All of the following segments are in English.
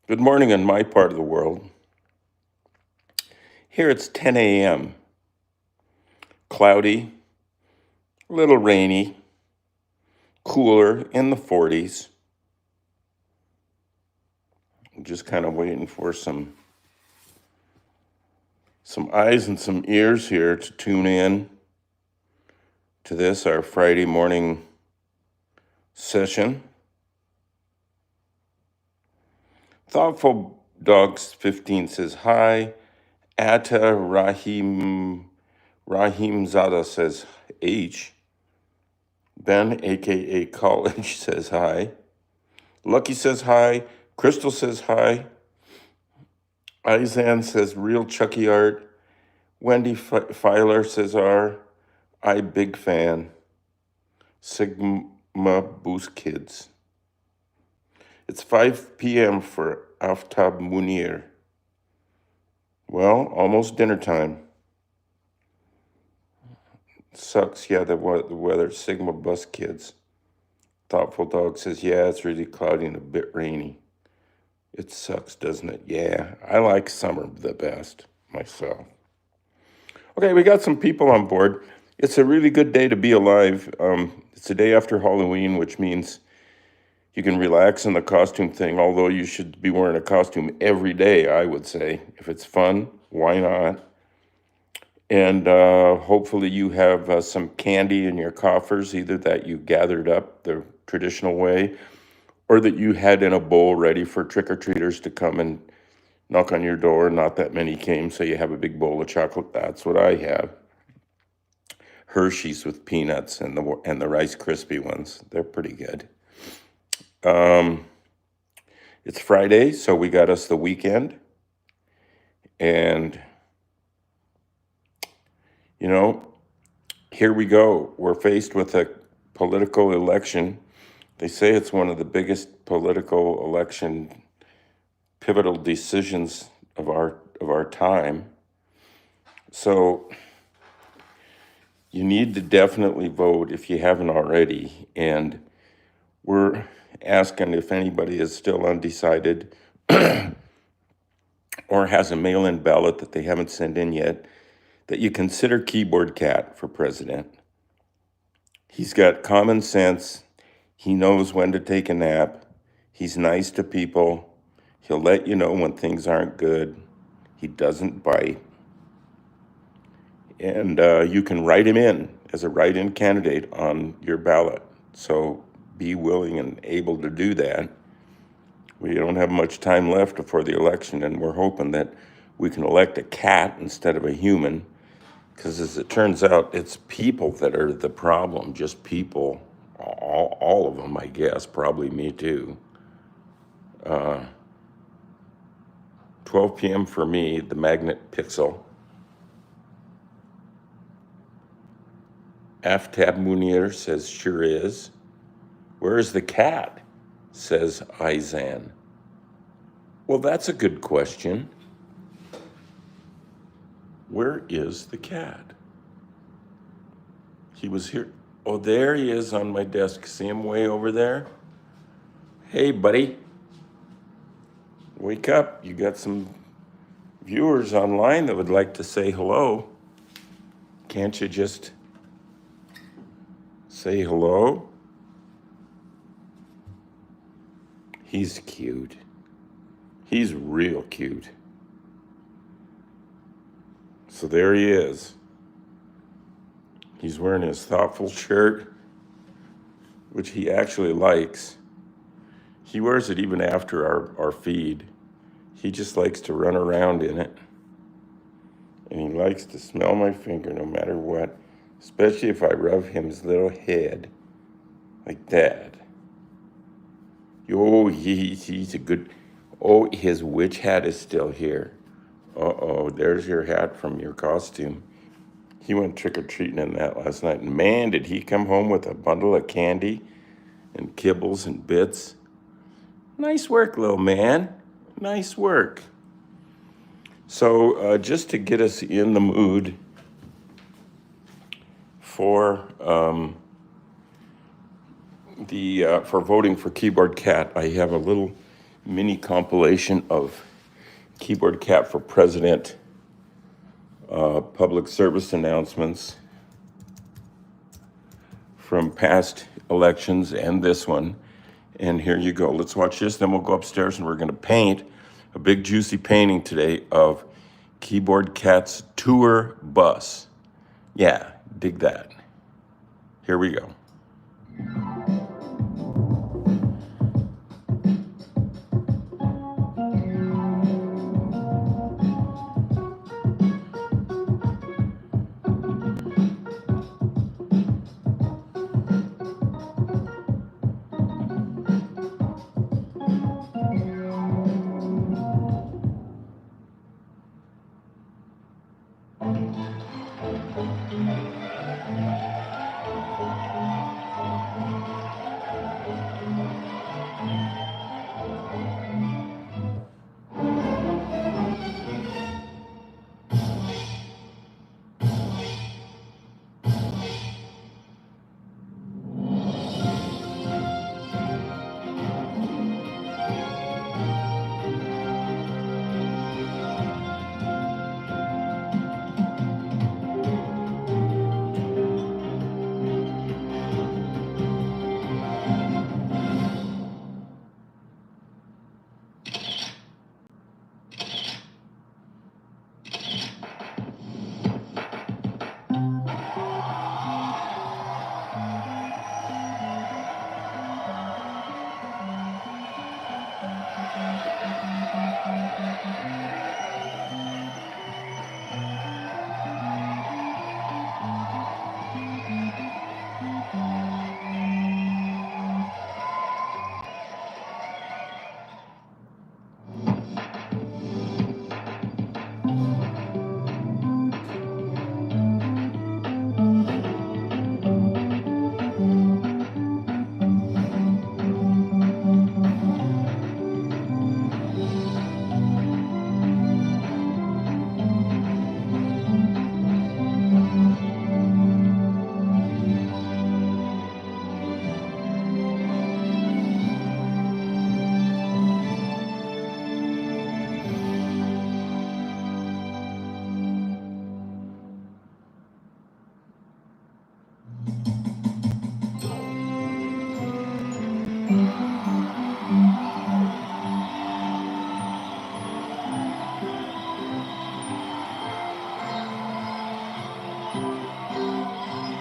Good morning in my part of the world. Here it's 10 a.m. Cloudy, a little rainy, cooler in the 40s. I'm just kind of waiting for some eyes and some ears here to tune in to this, our Friday morning session. Thoughtful Dogs 15 says hi. Atta Rahim Zada says H. Ben, aka College, says hi. Lucky says hi. Crystal says hi. Izan says real Chucky art. Wendy Filer says R. I big fan. Sigma Boost Kids. It's 5 p.m. for Aftab Munir. Well, almost dinner time. Sucks, yeah, the weather. Sigma Bus Kids. Thoughtful Dog says, yeah, it's really cloudy and a bit rainy. It sucks, doesn't it? Yeah, I like summer the best myself. Okay, we got some people on board. It's a really good day to be alive. It's the day after Halloween, which means you can relax in the costume thing, although you should be wearing a costume every day, I would say. If it's fun, why not? And hopefully you have some candy in your coffers, either that you gathered up the traditional way or that you had in a bowl ready for trick-or-treaters to come and knock on your door. Not that many came, so you have a big bowl of chocolate. That's what I have. Hershey's with peanuts and the Rice Krispie ones. They're pretty good. It's Friday, so we got us the weekend. And, here we go. We're faced with a political election. They say it's one of the biggest political election pivotal decisions of our time. So you need to definitely vote if you haven't already. And we're asking if anybody is still undecided or has a mail-in ballot that they haven't sent in yet, that you consider Keyboard Cat for president. He's got common sense. He knows when to take a nap. He's nice to people. He'll let you know when things aren't good. He doesn't bite. And you can write him in as a write-in candidate on your ballot. So be willing and able to do that. We don't have much time left before the election, and we're hoping that we can elect a cat instead of a human, because as it turns out, it's people that are the problem, just people, all of them, I guess, probably me too. 12 p.m. for me, the magnet pixel. Aftab Munir says, sure is. Where is the cat? Says Izan. Well, that's a good question. Where is the cat? He was here. Oh, there he is on my desk. See him way over there? Hey, buddy. Wake up. You got some viewers online that would like to say hello. Can't you just say hello? He's cute. He's real cute. So there he is. He's wearing his thoughtful shirt, which he actually likes. He wears it even after our feed. He just likes to run around in it. And he likes to smell my finger no matter what, especially if I rub his little head like that. Oh, he's a good... Oh, his witch hat is still here. Uh-oh, there's your hat from your costume. He went trick-or-treating in that last night. And man, did he come home with a bundle of candy and kibbles and bits. Nice work, little man. Nice work. So just to get us in the mood for for voting for Keyboard Cat, I have a little mini compilation of Keyboard Cat for President public service announcements from past elections and this one. And here you go. Let's watch this, then we'll go upstairs and we're going to paint a big juicy painting today of Keyboard Cat's tour bus. Yeah, dig that. Here we go.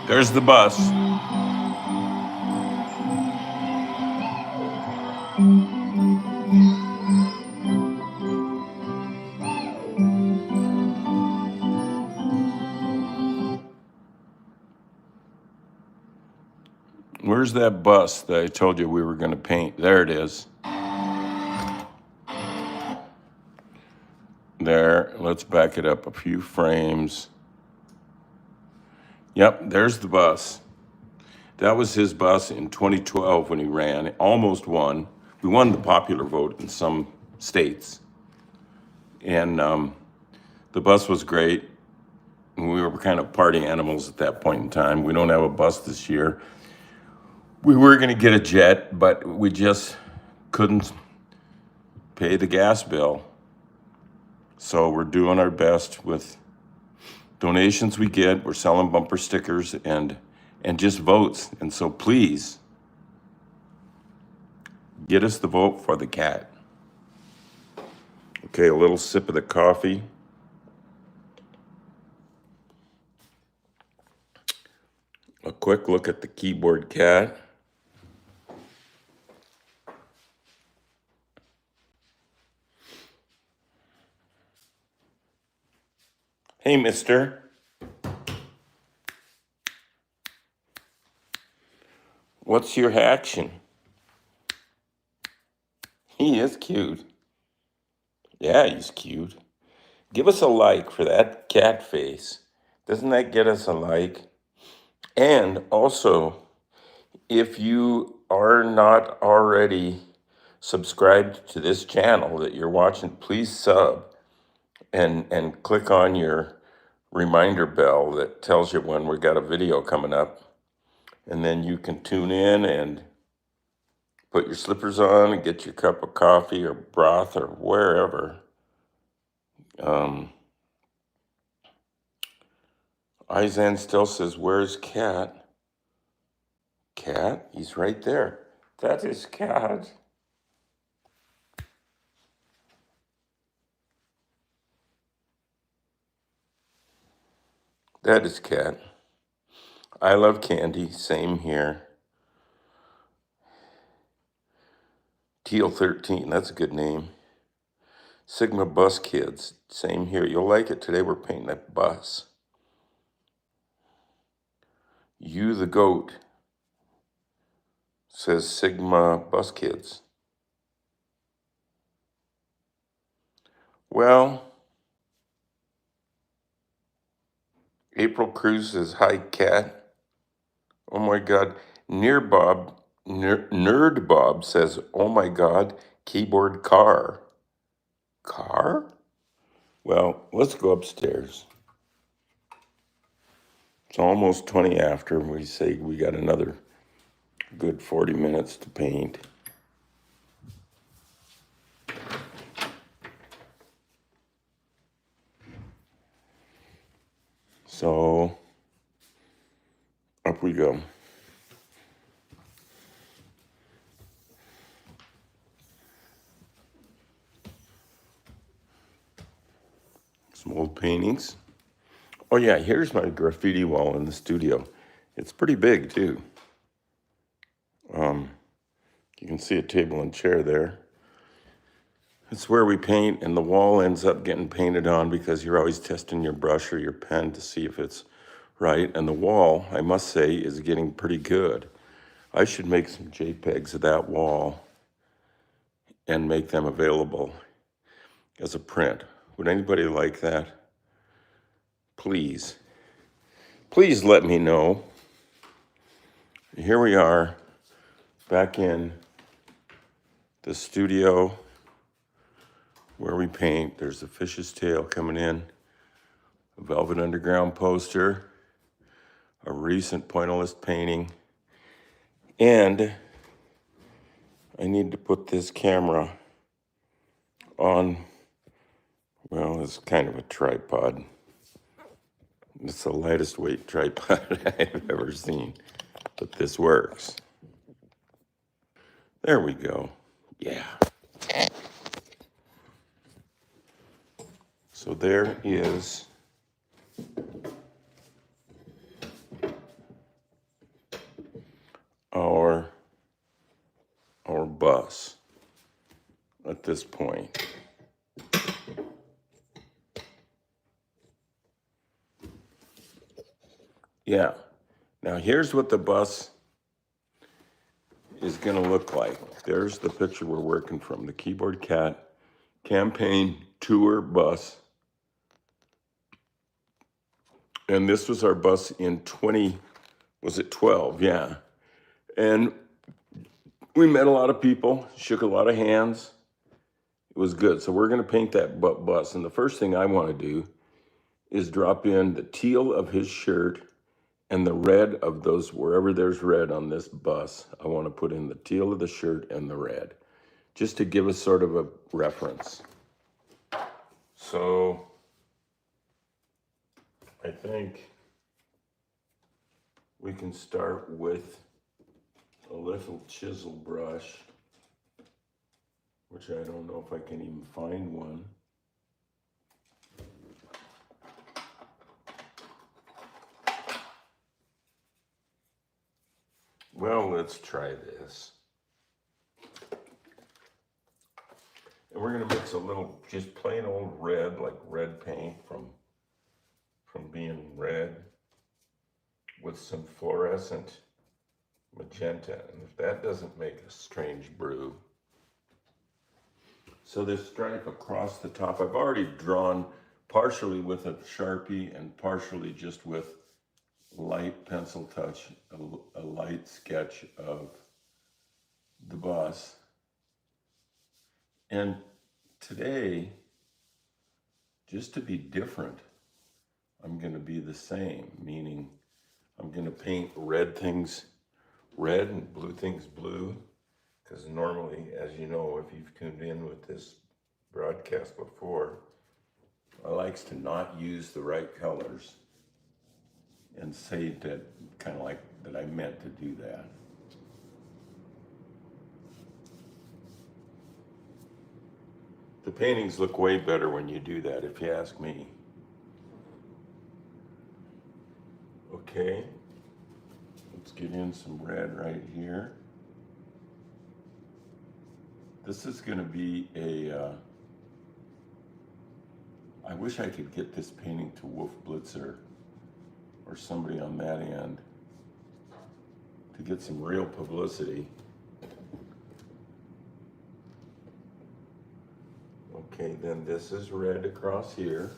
There's the bus. Where's that bus that I told you we were going to paint? There it is. There, let's back it up a few frames. Yep, there's the bus. That was his bus in 2012 when he ran. Almost won. We won the popular vote in some states. And the bus was great. We were kind of party animals at that point in time. We don't have a bus this year. We were going to get a jet, but we just couldn't pay the gas bill. So we're doing our best with donations we get. We're selling bumper stickers and just votes. And so please get us the vote for the cat. Okay, a little sip of the coffee. A quick look at the Keyboard Cat. Hey, mister. What's your action? He is cute. Yeah, he's cute. Give us a like for that cat face. Doesn't that get us a like? And also, if you are not already subscribed to this channel that you're watching, please sub and click on your reminder bell that tells you when we got a video coming up. And then you can tune in and Put your slippers on and get your cup of coffee or broth or wherever. Izan still says, "Where's Cat?" Cat? He's right there. That is Cat. That is Cat. I love candy. Same here. Teal 13. That's a good name. Sigma Bus Kids. Same here. You'll like it. Today we're painting a bus. You the Goat says Sigma Bus Kids. Well, April Cruz says, "Hi, Cat." Oh my God. Nerd Bob says, "Oh my God, keyboard car." Car? Well, let's go upstairs. It's almost 20 after. We say we got another good 40 minutes to paint. So up we go. Some old paintings. Oh yeah, here's my graffiti wall in the studio. It's pretty big too. You can see a table and chair there. It's where we paint, and the wall ends up getting painted on because you're always testing your brush or your pen to see if it's right. And the wall, I must say, is getting pretty good. I should make some JPEGs of that wall and make them available as a print. Would anybody like that? Please. Please let me know. Here we are, back in the studio where we paint. There's the fish's tail coming in, a Velvet Underground poster, a recent pointillist painting, and I need to put this camera on, well, it's kind of a tripod. It's the lightest weight tripod I've ever seen, but this works. There we go. Yeah. So there is our bus at this point. Yeah. Now here's what the bus is going to look like. There's the picture we're working from, the Keyboard Cat campaign tour bus. And this was our bus in 12? Yeah. And we met a lot of people, shook a lot of hands. It was good. So we're going to paint that bus. And the first thing I want to do is drop in the teal of his shirt and the red of those, wherever there's red on this bus, I want to put in the teal of the shirt and the red, just to give us sort of a reference. So I think we can start with a little chisel brush, which I don't know if I can even find one. Well, let's try this. And we're gonna mix a little just plain old red, like red paint from being red, with some fluorescent magenta. And if that doesn't make a strange brew. So this stripe across the top, I've already drawn partially with a Sharpie and partially just with light pencil touch, a light sketch of the bus. And today, just to be different, I'm going to be the same, meaning I'm going to paint red things red and blue things blue. Because normally, as you know, if you've tuned in with this broadcast before, I likes to not use the right colors and say that kind of like that I meant to do that. The paintings look way better when you do that, if you ask me. Okay, let's get in some red right here. This is going to be I wish I could get this painting to Wolf Blitzer or somebody on that end to get some real publicity. Okay, then this is red across here.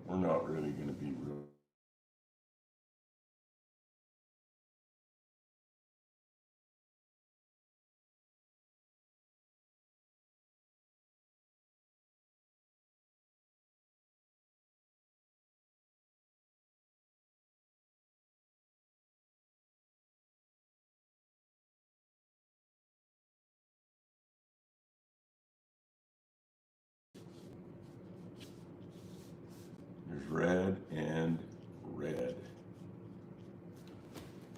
We're not really going to be real. There's red and red.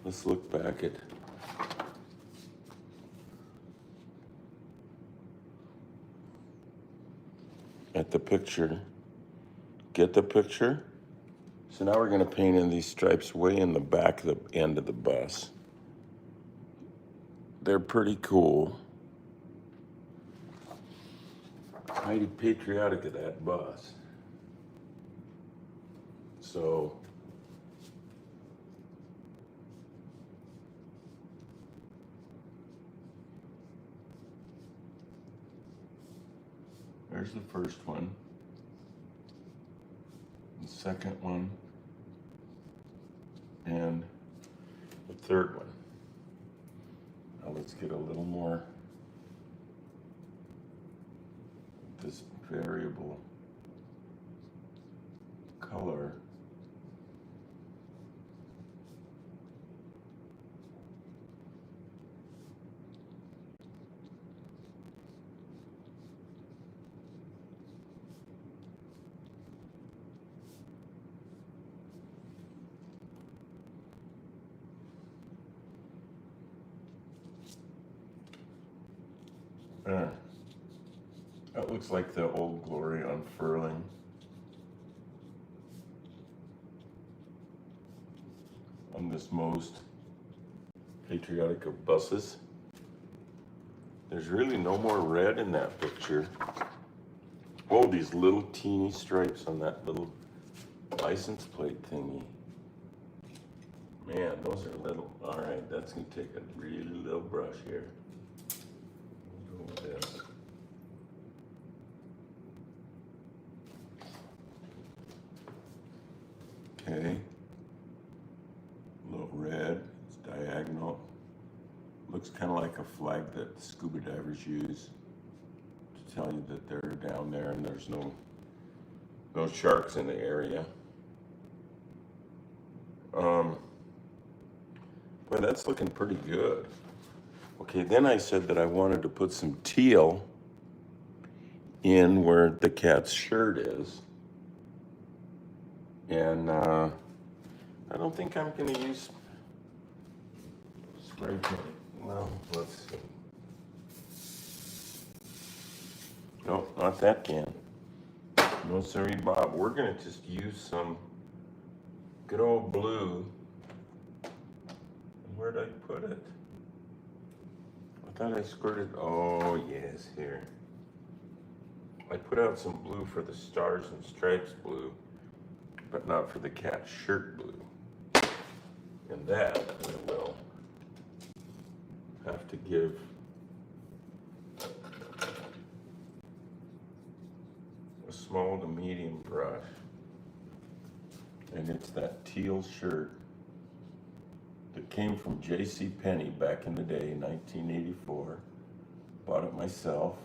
Let's look back at the picture. Get the picture? So now we're going to paint in these stripes way in the back of the end of the bus. They're pretty cool. Mighty patriotic of that bus. So there's the first one. The second one. And the third one. Now let's get a little more of this variable color. That looks like the Old Glory unfurling. On this most patriotic of buses. There's really no more red in that picture. Oh, these little teeny stripes on that little license plate thingy. Man, those are little. All right, that's gonna take a really little brush here. Go with this. Okay. A little red. It's diagonal. Looks kind of like a flag that scuba divers use to tell you that they're down there and there's no sharks in the area. Boy, that's looking pretty good. Okay, then I said that I wanted to put some teal in where the cat's shirt is. And I don't think I'm gonna use spray paint. Well, let's see. No, not that can. No, sorry, Bob. We're gonna just use some good old blue. Where'd I put it? I thought I squirted. Oh, yes, here. I put out some blue for the Stars and Stripes blue, but not for the cat's shirt blue. And that I will have to give a small to medium brush. And it's that teal shirt that came from J.C. Penney back in the day, 1984. Bought it myself.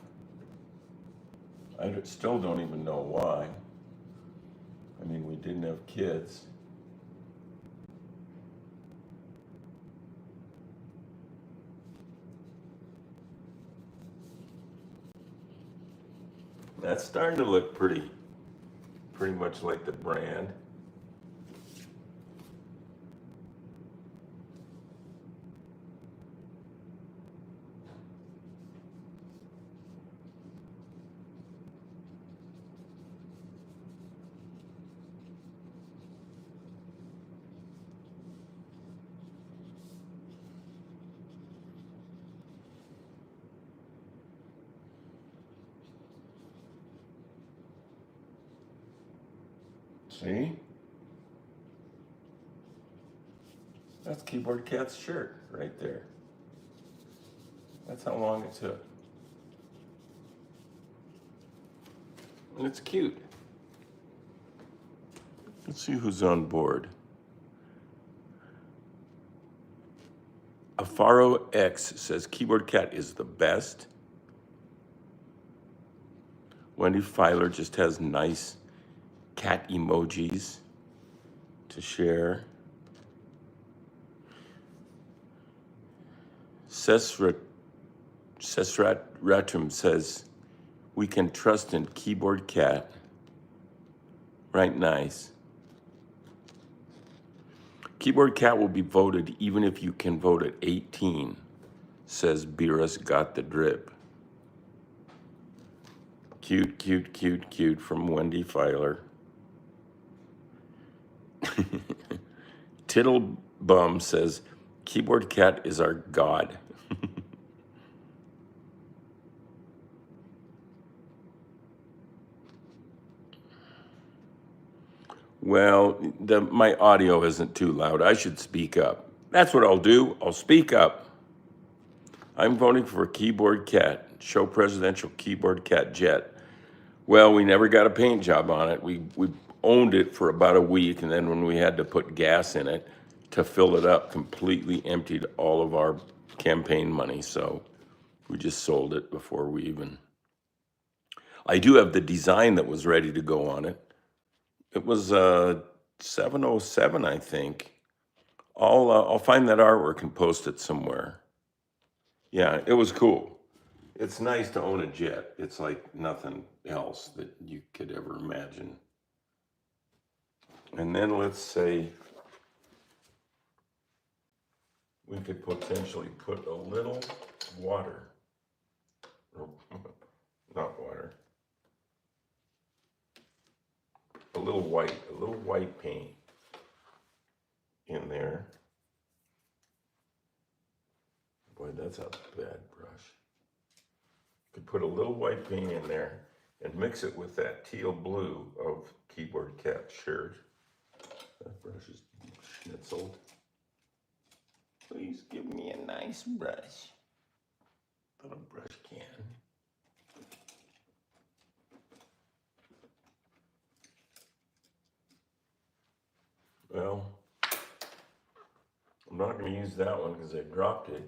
I still don't even know why. I mean, we didn't have kids. That's starting to look pretty much like the brand. See? That's Keyboard Cat's shirt right there. That's how long it took. And it's cute. Let's see who's on board. Afaro X says Keyboard Cat is the best. Wendy Filer just has nice cat emojis to share. Sesrat Ratrum says we can trust in Keyboard Cat. Right, nice. Keyboard Cat will be voted even if you can vote at 18, says Beerus Got the Drip. Cute, cute, cute, cute from Wendy Filer. Tittlebum says, Keyboard Cat is our god. Well, my audio isn't too loud. I should speak up. That's what I'll do. I'll speak up. I'm voting for Keyboard Cat, show presidential Keyboard Cat jet. Well, we never got a paint job on it. We owned it for about a week, and then when we had to put gas in it to fill it up, completely emptied all of our campaign money. So we just sold it before we even. I do have the design that was ready to go on it. It was 707, I think. I'll find that artwork and post it somewhere. Yeah, it was cool. It's nice to own a jet. It's like nothing else that you could ever imagine. And then let's say we could potentially put a little water, or not water, a little white paint in there. Boy, that's a bad brush. Could put a little white paint in there and mix it with that teal blue of Keyboard Cat shirt. That brush is schnitzeled. Please give me a nice brush. Little brush can. Well, I'm not going to use that one because I dropped it.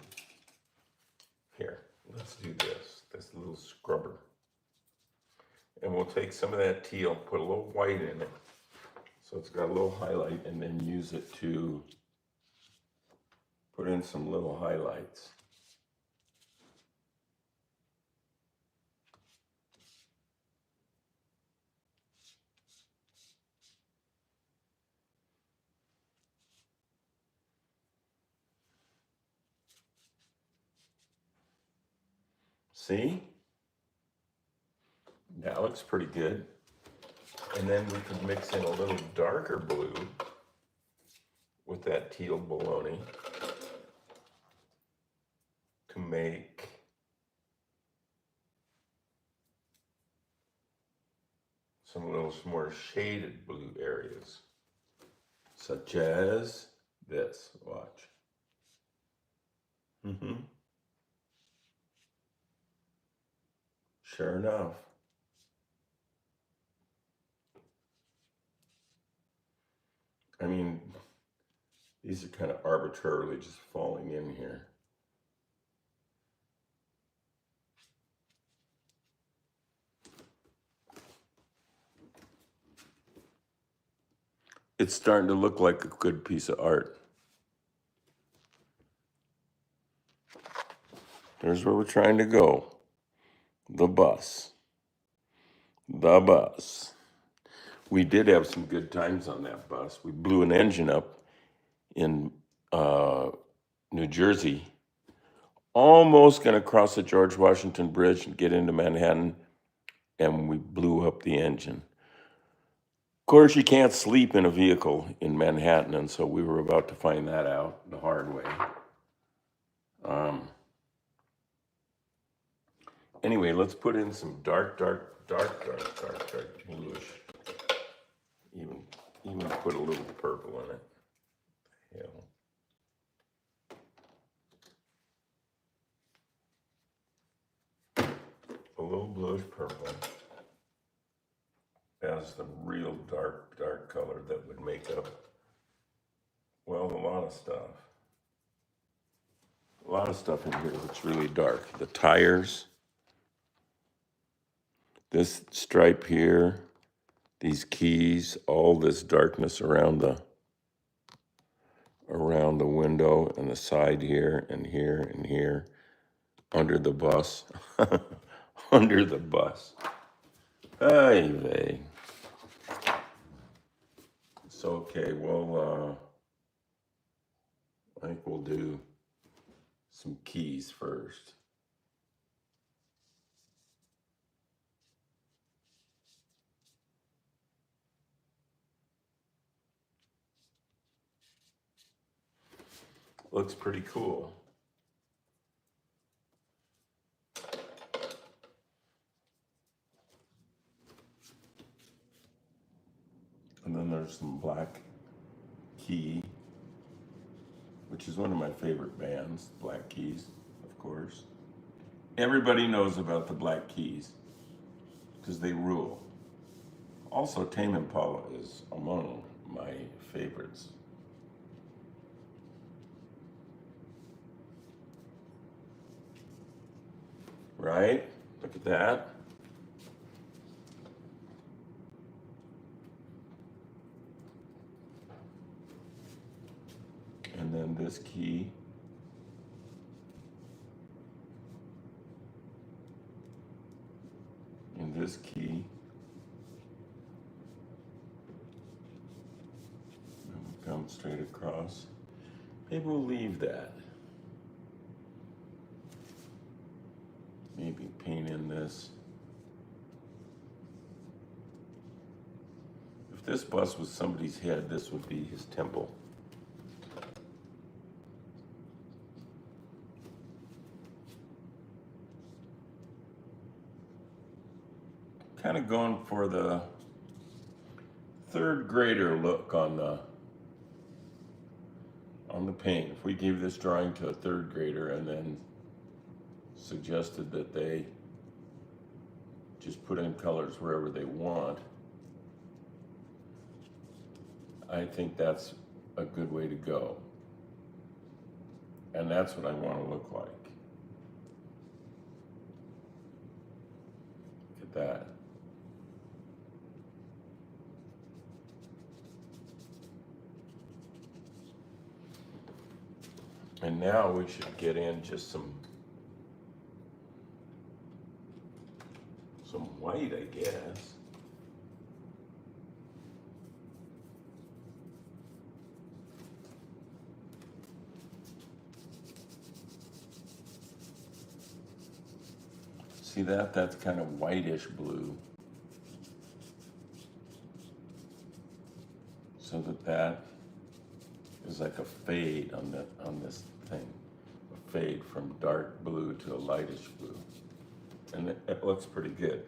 Here, let's do this little scrubber. And we'll take some of that teal, put a little white in it, so it's got a little highlight, and then use it to put in some little highlights. See? That looks pretty good. And then we could mix in a little darker blue with that teal bologna to make some little more shaded blue areas, such as this. Watch. Sure enough. I mean, these are kind of arbitrarily just falling in here. It's starting to look like a good piece of art. There's where we're trying to go. The bus. The bus. We did have some good times on that bus. We blew an engine up in New Jersey, almost going to cross the George Washington Bridge and get into Manhattan, and we blew up the engine. Of course, you can't sleep in a vehicle in Manhattan, and so we were about to find that out the hard way. Anyway, let's put in some dark bluish. Even put a little purple in it. A little bluish purple as the real dark color that would make up, well, a lot of stuff. A lot of stuff in here that's really dark. The tires, this stripe here, these keys, all this darkness around the window and the side here and here and here, under the bus, under the bus. Ay vey. So okay, well, I think we'll do some keys first. Looks pretty cool. And then there's some Black Key, which is one of my favorite bands, Black Keys, of course. Everybody knows about the Black Keys because they rule. Also, Tame Impala is among my favorites. Right? Look at that. And then this key. And this key. And we come straight across. Maybe we'll leave that. Maybe paint in this. If this bus was somebody's head, this would be his temple. Kind of going for the third grader look on the paint. If we gave this drawing to a third grader and then suggested that they just put in colors wherever they want, I think that's a good way to go. And that's what I want to look like. Look at that. And now we should get in just some white, I guess. See that? That's kind of whitish blue. So that is like a fade on this thing. A fade from dark blue to a lightish blue. And it looks pretty good.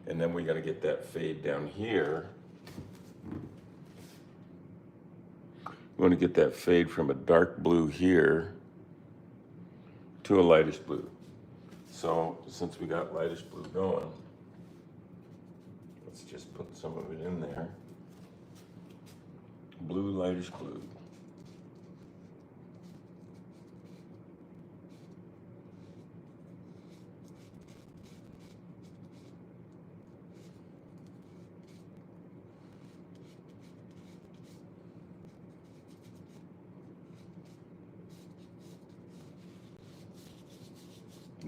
And then we got to get that fade down here. We want to get that fade from a dark blue here to a lightish blue. So since we got lightish blue going, let's just put some of it in there. Blue, lightish blue.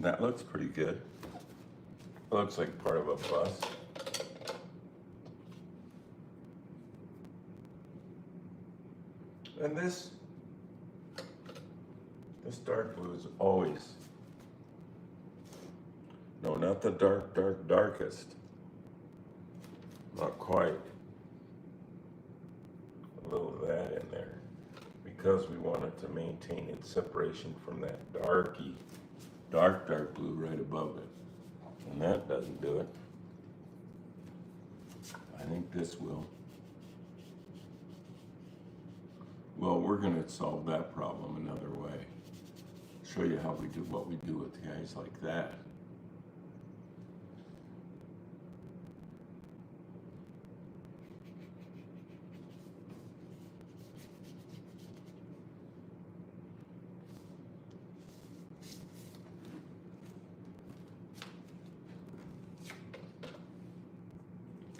That looks pretty good. Looks like part of a bus. And this dark blue is always, no, not the darkest. Not quite. A little of that in there. Because we wanted to maintain its separation from that dark blue right above it. And that doesn't do it. I think this will. Well, we're going to solve that problem another way. Show you how we do what we do with guys like that.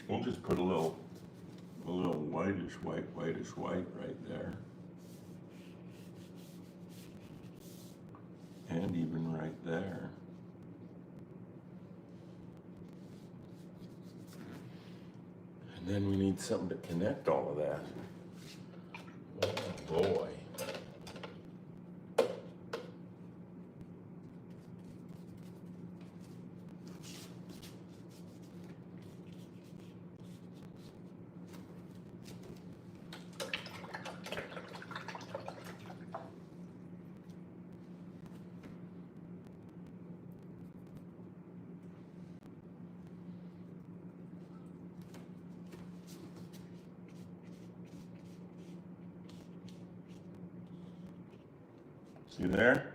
We'll just put a little whitish white right there. And even right there. And then we need something to connect all of that. Oh boy. See there?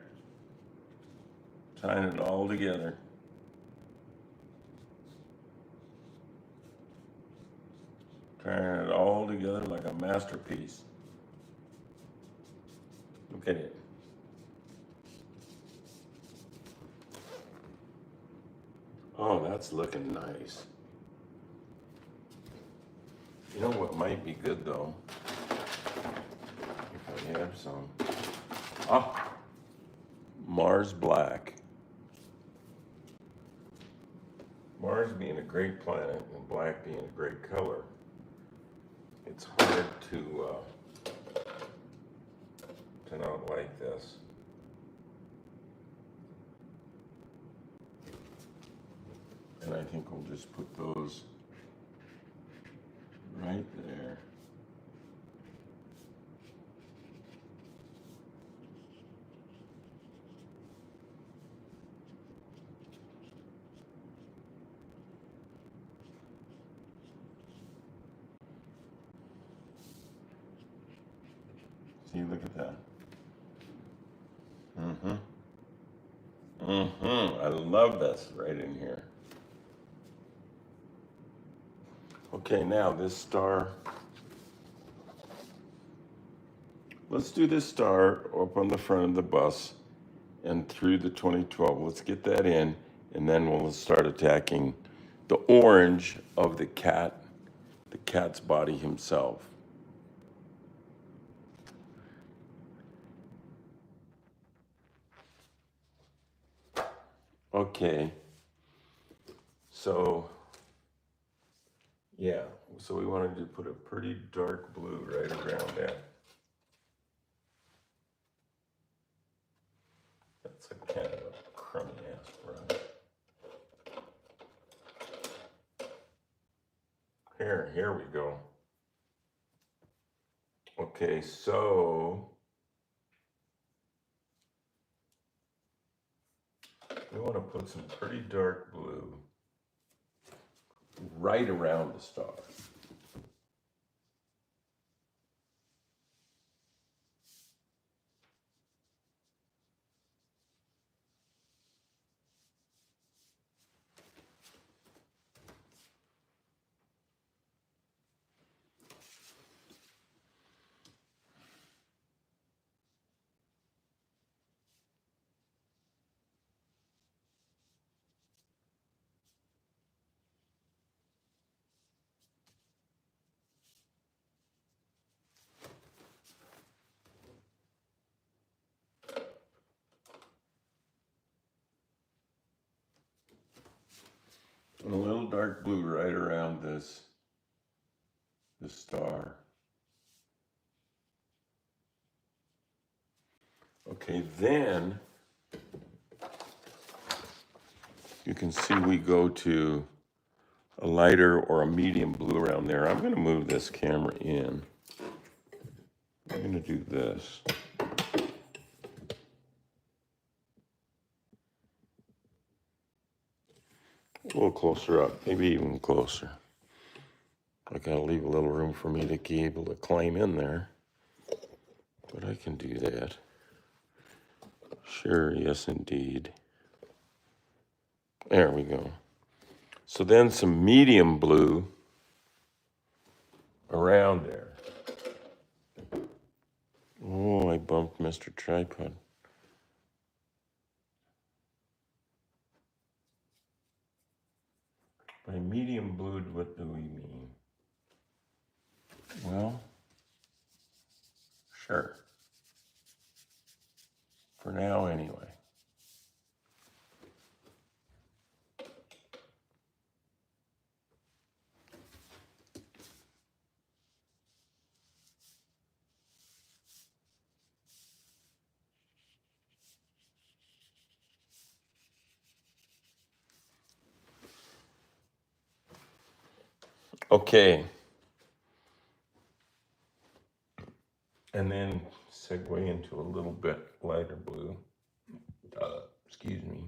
Tying it all together. Tying it all together like a masterpiece. Look at it. Oh, that's looking nice. You know what might be good though? If I have some. Ah, Mars Black. Mars being a great planet and black being a great color, it's hard to not like this. And I think we'll just put those right there. See, look at that. I love this right in here. Okay, now this star. Let's do this star up on the front of the bus and through the 2012. Let's get that in, and then we'll start attacking the orange of the cat's body himself. Okay, so yeah, so we wanted to put a pretty dark blue right around that. That's a kind of a crummy ass brush. Here we go. Okay, so we want to put some pretty dark blue right around the star. dark blue right around this star. Okay, then you can see we go to a lighter or a medium blue around there. I'm going to move this camera in. I'm going to do this. A little closer up, maybe even closer. I gotta leave a little room for me to be able to climb in there, but I can do that. Sure, yes indeed. There we go. So then some medium blue around there. Oh, I bumped Mr. Tripod. By medium blue, what do we mean? Well, sure. For now, anyway. Okay. And then segue into a little bit lighter blue. Excuse me.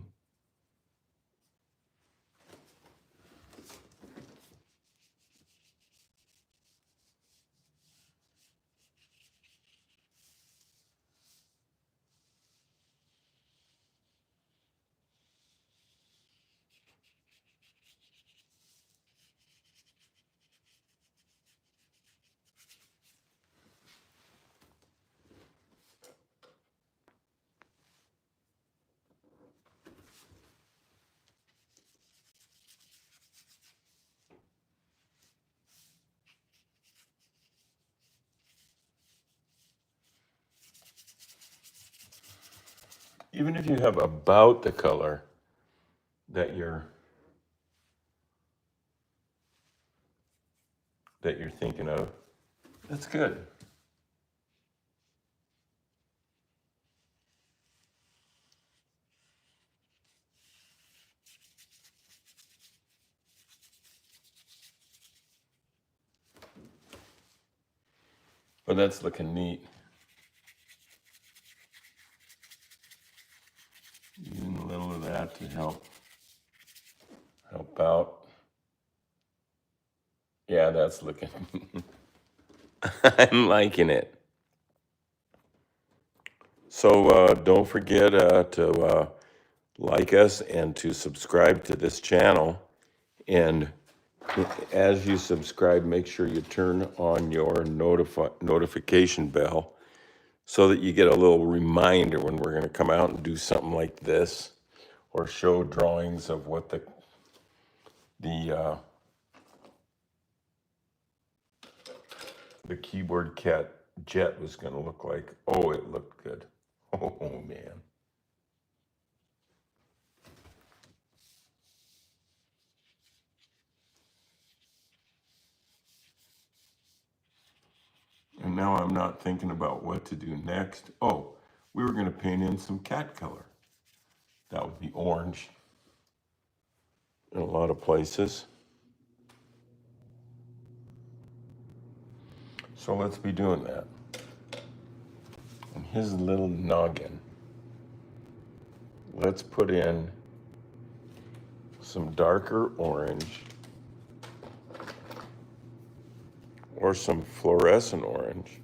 Even if you have about the color that you're thinking of, that's good. But that's looking neat. Using a little of that to help out. Yeah, that's looking. I'm liking it. So don't forget to like us and to subscribe to this channel. And as you subscribe, make sure you turn on your notification bell so that you get a little reminder when we're going to come out and do something like this or show drawings of what the keyboard cat jet was going to look like. Oh, it looked good. Oh, man. And now I'm not thinking about what to do next. Oh, we were going to paint in some cat color. That would be orange in a lot of places. So let's be doing that. And his little noggin. Let's put in some darker orange or some fluorescent orange.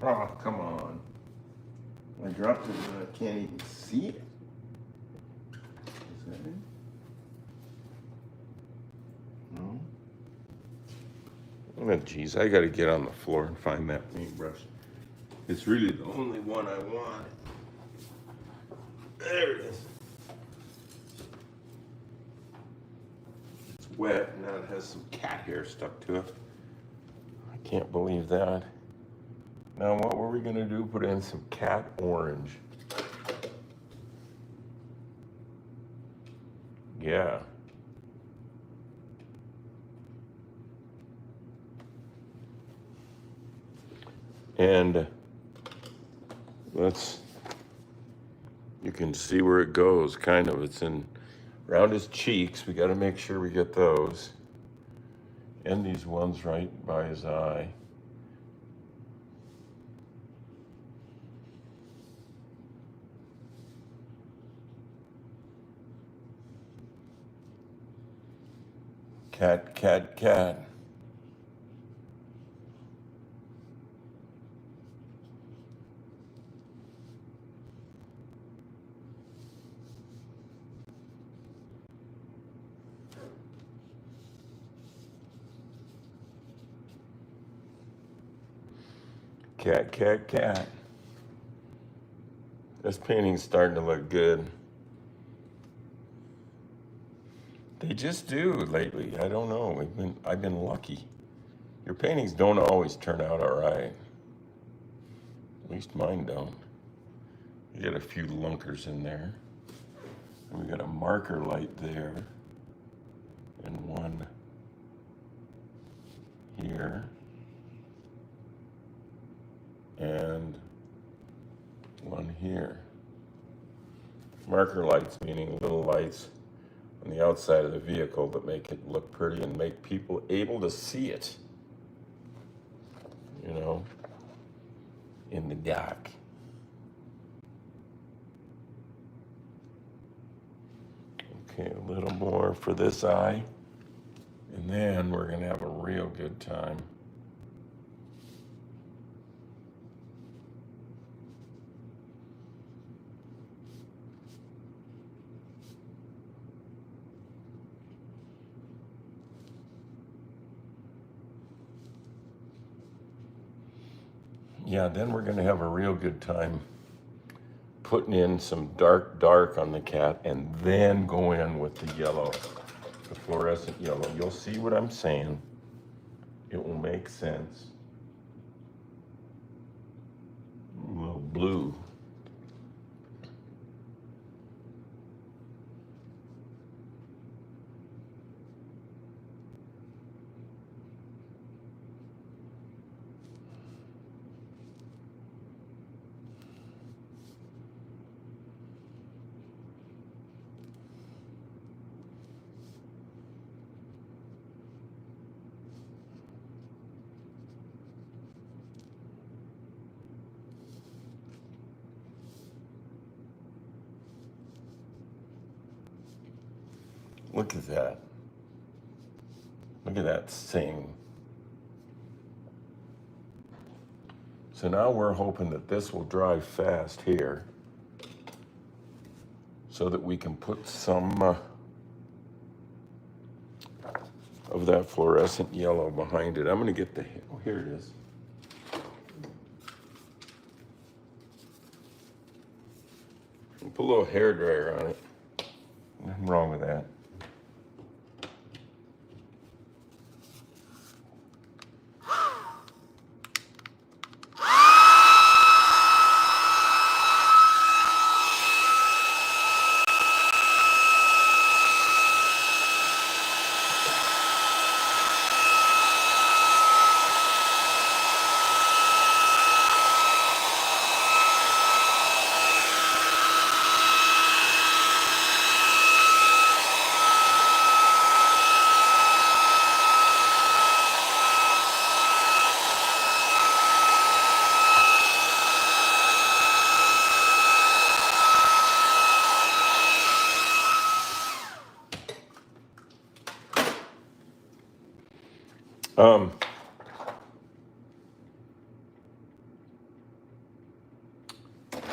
Oh, come on. I dropped it and I can't even see it. Is that it? No? Oh, geez, I gotta get on the floor and find that paintbrush. It's really the only one I want. There it is. It's wet. Now it has some cat hair stuck to it. I can't believe that. Now what were we gonna do? Put in some cat orange. Yeah. And you can see where it goes, kind of. It's in around his cheeks. We got to make sure we get those. And these ones right by his eye. Cat, cat, cat. Cat, cat, cat. This painting's starting to look good. They just do lately. I don't know. I've been lucky. Your paintings don't always turn out all right. At least mine don't. You get a few lunkers in there. And we got a marker light there. And one here. And one here. Marker lights, meaning little lights on the outside of the vehicle that make it look pretty and make people able to see it, you know, in the dark. Okay, a little more for this eye, and then we're gonna have a real good time. Yeah, then we're gonna have a real good time putting in some dark on the cat and then go in with the yellow, the fluorescent yellow. You'll see what I'm saying. It will make sense. A little blue. Look at that. Look at that thing. So now we're hoping that this will dry fast here so that we can put some of that fluorescent yellow behind it. I'm gonna get the, oh, here it is. Put a little hair dryer on it. Nothing wrong with that.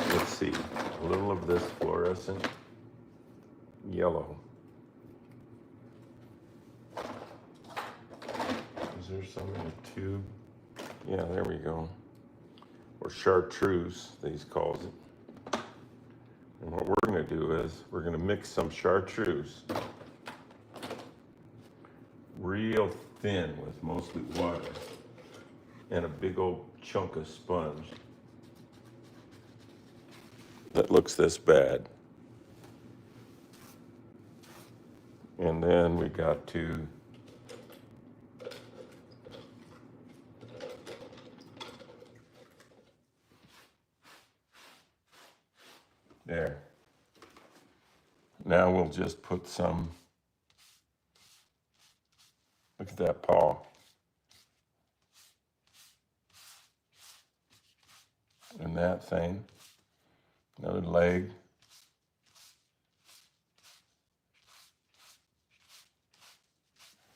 Let's see, a little of this fluorescent yellow. Is there some in the tube? Yeah, there we go. Or chartreuse, these calls it. And what we're gonna do is, we're gonna mix some chartreuse real thin with mostly water and a big old chunk of sponge that looks this bad. And then we got to there. Now we'll just put some, look at that paw. And that thing, another leg.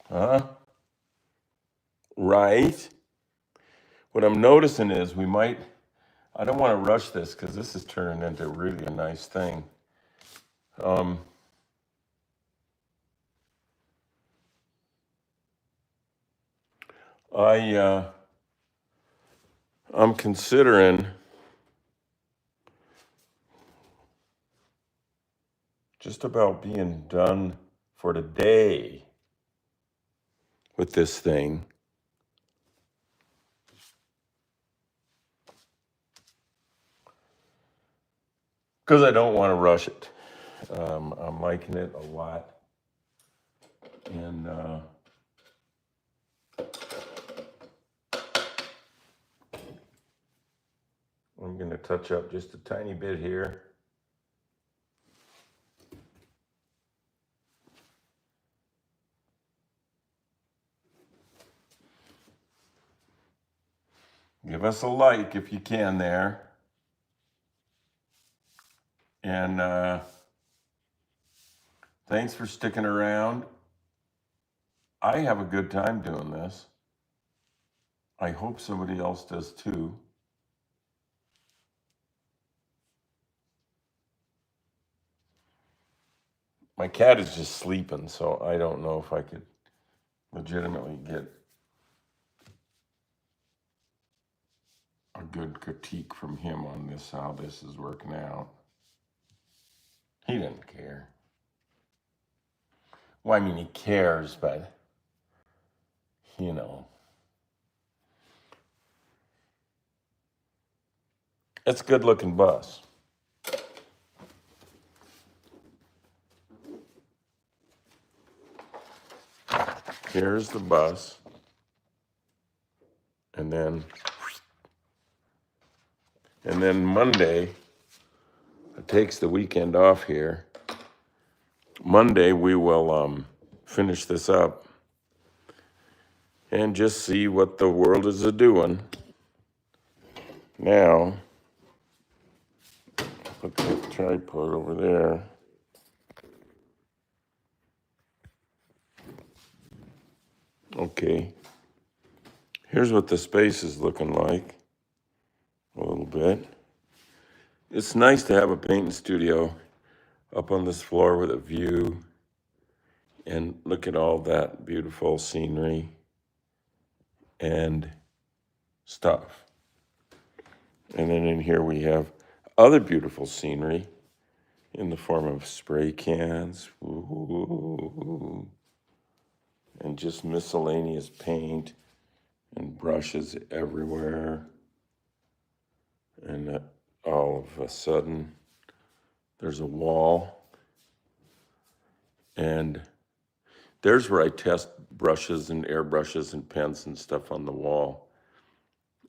Huh? Right? What I'm noticing is I don't want to rush this because this is turning into really a nice thing. I'm considering just about being done for today with this thing. Because I don't want to rush it. I'm liking it a lot. And I'm going to touch up just a tiny bit here. Give us a like if you can there. And thanks for sticking around. I have a good time doing this. I hope somebody else does too. My cat is just sleeping, so I don't know if I could legitimately get a good critique from him on this, how this is working out. He didn't care. Well, I mean, he cares, but, you know. It's a good looking bus. Here's the bus. And then Monday, it takes the weekend off here. Monday, we will finish this up and just see what the world is a-doing. Now, put the tripod over there. Okay. Here's what the space is looking like. A little bit. It's nice to have a painting studio up on this floor with a view. And look at all that beautiful scenery and stuff. And then in here we have other beautiful scenery in the form of spray cans. Ooh, and just miscellaneous paint and brushes everywhere. And all of a sudden, there's a wall. And there's where I test brushes and airbrushes and pens and stuff on the wall.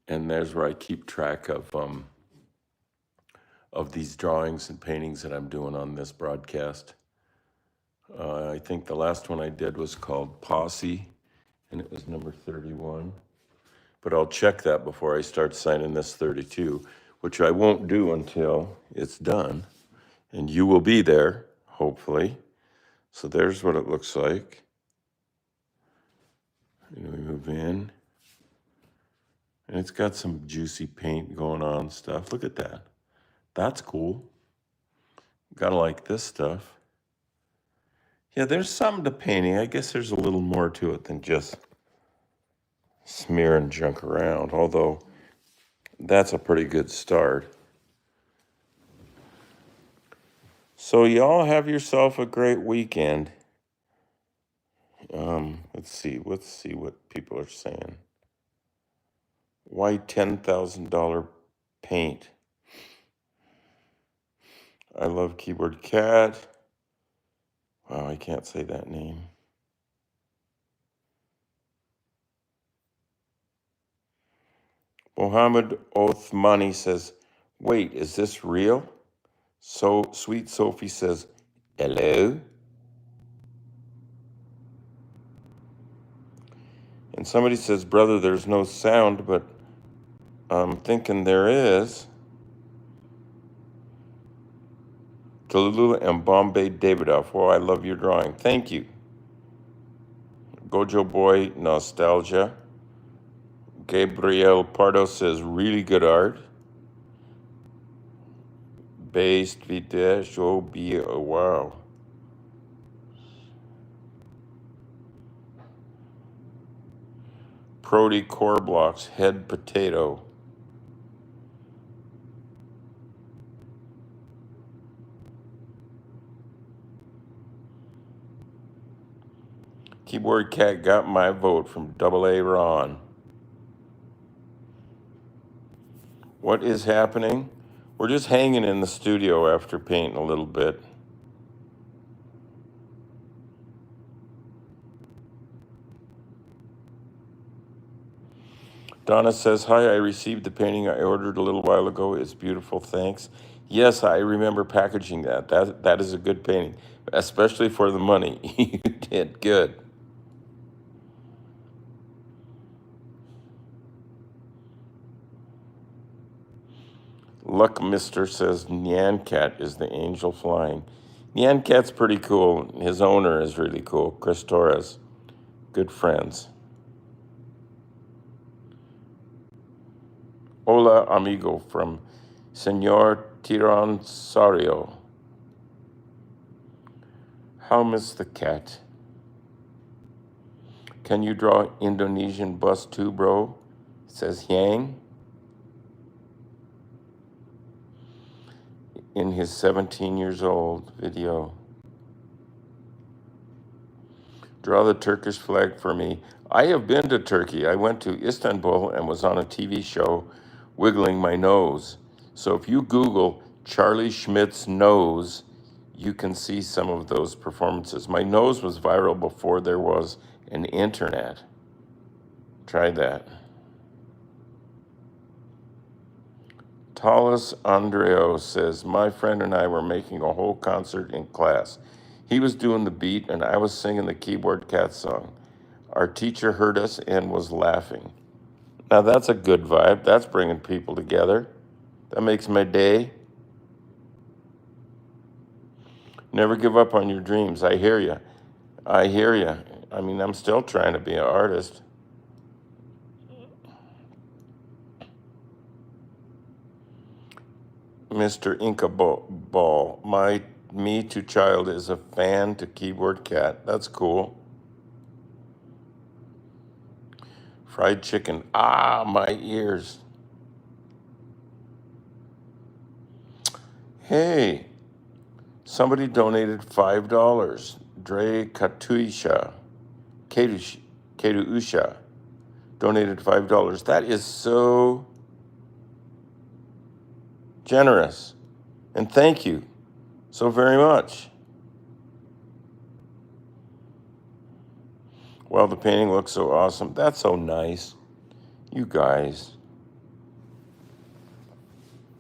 And there's where I keep track of these drawings and paintings that I'm doing on this broadcast. I think the last one I did was called Posse, and it was number 31. But I'll check that before I start signing this 32, which I won't do until it's done. And you will be there, hopefully. So there's what it looks like. And we move in. And it's got some juicy paint going on stuff. Look at that. That's cool. Gotta like this stuff. Yeah, there's something to painting. I guess there's a little more to it than just smearing junk around, although that's a pretty good start. So y'all have yourself a great weekend. Let's see what people are saying. Why $10,000 paint? I love Keyboard Cat. Wow, I can't say that name. Mohammed Othmani says, wait, is this real? So Sweet Sophie says, hello? And somebody says, brother, there's no sound, but I'm thinking there is. Tallulah and Bombay Davidoff. Well, I love your drawing. Thank you. Gojo Boy Nostalgia. Gabriel Pardo says, really good art. Based Vitesh, oh, be a wow. Prody Core Blocks, Head Potato. Keyboard Cat got my vote from AA Ron. What is happening? We're just hanging in the studio after painting a little bit. Donna says, hi, I received the painting I ordered a little while ago. It's beautiful, thanks. Yes, I remember packaging that. That is a good painting, especially for the money. You did good. Luck Mister says, Nyan Cat is the angel flying. Nyan Cat's pretty cool. His owner is really cool, Chris Torres. Good friends. Hola, amigo, from Senor Tiransario. How miss the cat? Can you draw Indonesian bus too, bro? Says Yang. In his 17 years old video. Draw the Turkish flag for me. I have been to Turkey. I went to Istanbul and was on a TV show wiggling my nose. So if you Google Charlie Schmidt's nose, you can see some of those performances. My nose was viral before there was an internet. Try that. Talis Andreo says, my friend and I were making a whole concert in class. He was doing the beat and I was singing the Keyboard Cat song. Our teacher heard us and was laughing. Now that's a good vibe. That's bringing people together. That makes my day. Never give up on your dreams. I hear you. I hear you. I mean, I'm still trying to be an artist. Mr. Inca Ball, my Me Too child is a fan to Keyboard Cat. That's cool. Fried chicken. Ah, my ears. Hey, somebody donated $5. Dre Katuisha, Ketuusha, donated $5. That is so generous. And thank you so very much. Well, the painting looks so awesome. That's so nice. You guys.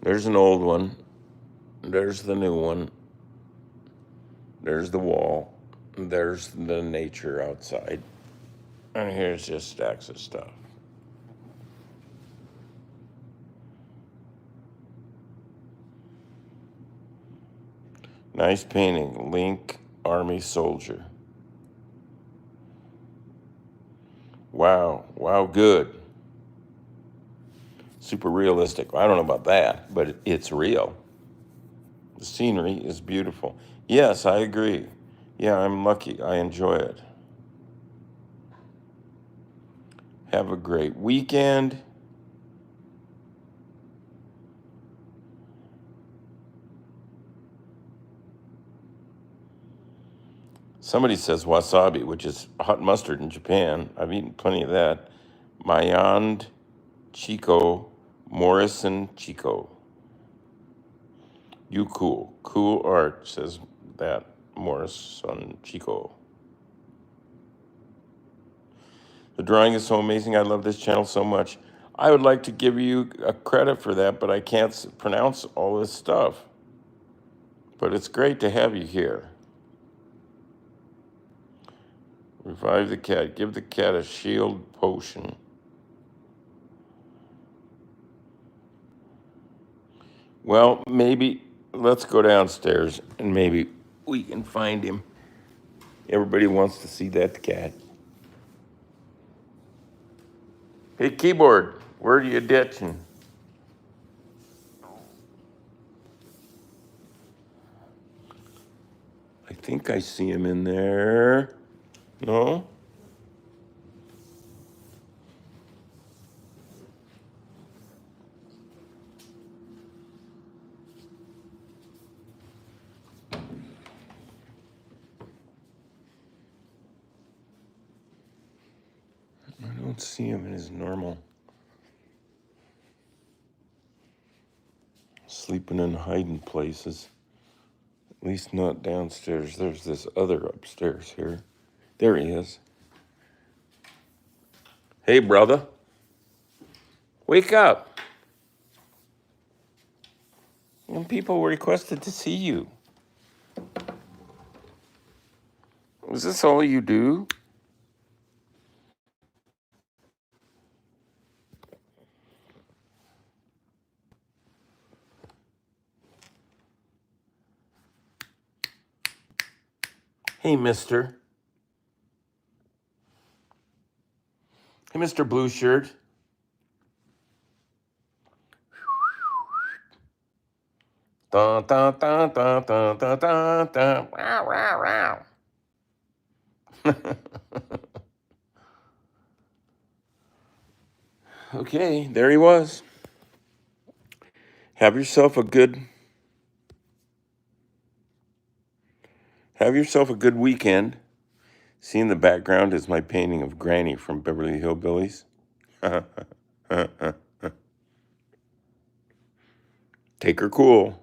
There's an old one. There's the new one. There's the wall. There's the nature outside. And here's just stacks of stuff. Nice painting. Link Army Soldier. Wow. Wow, good. Super realistic. I don't know about that, but it's real. The scenery is beautiful. Yes, I agree. Yeah, I'm lucky. I enjoy it. Have a great weekend. Somebody says wasabi, which is hot mustard in Japan. I've eaten plenty of that. Mayand Chico, Morrison Chico. You cool. Cool art, says that Morrison Chico. The drawing is so amazing. I love this channel so much. I would like to give you a credit for that, but I can't pronounce all this stuff. But it's great to have you here. Revive the cat. Give the cat a shield potion. Well, maybe let's go downstairs and maybe we can find him. Everybody wants to see that cat. Hey, keyboard, where are you ditching? I think I see him in there. No? I don't see him in his normal. Sleeping in hiding places. At least not downstairs. There's this other upstairs here. There he is. Hey, brother. Wake up. When people requested to see you. Is this all you do? Hey, mister. Hey, Mr. Blue Shirt. Dun, dun, dun, dun, dun, dun, dun, dun. Wow, wow, wow. Okay, there he was. Have yourself a good weekend. See in the background is my painting of Granny from Beverly Hillbillies. Take her cool.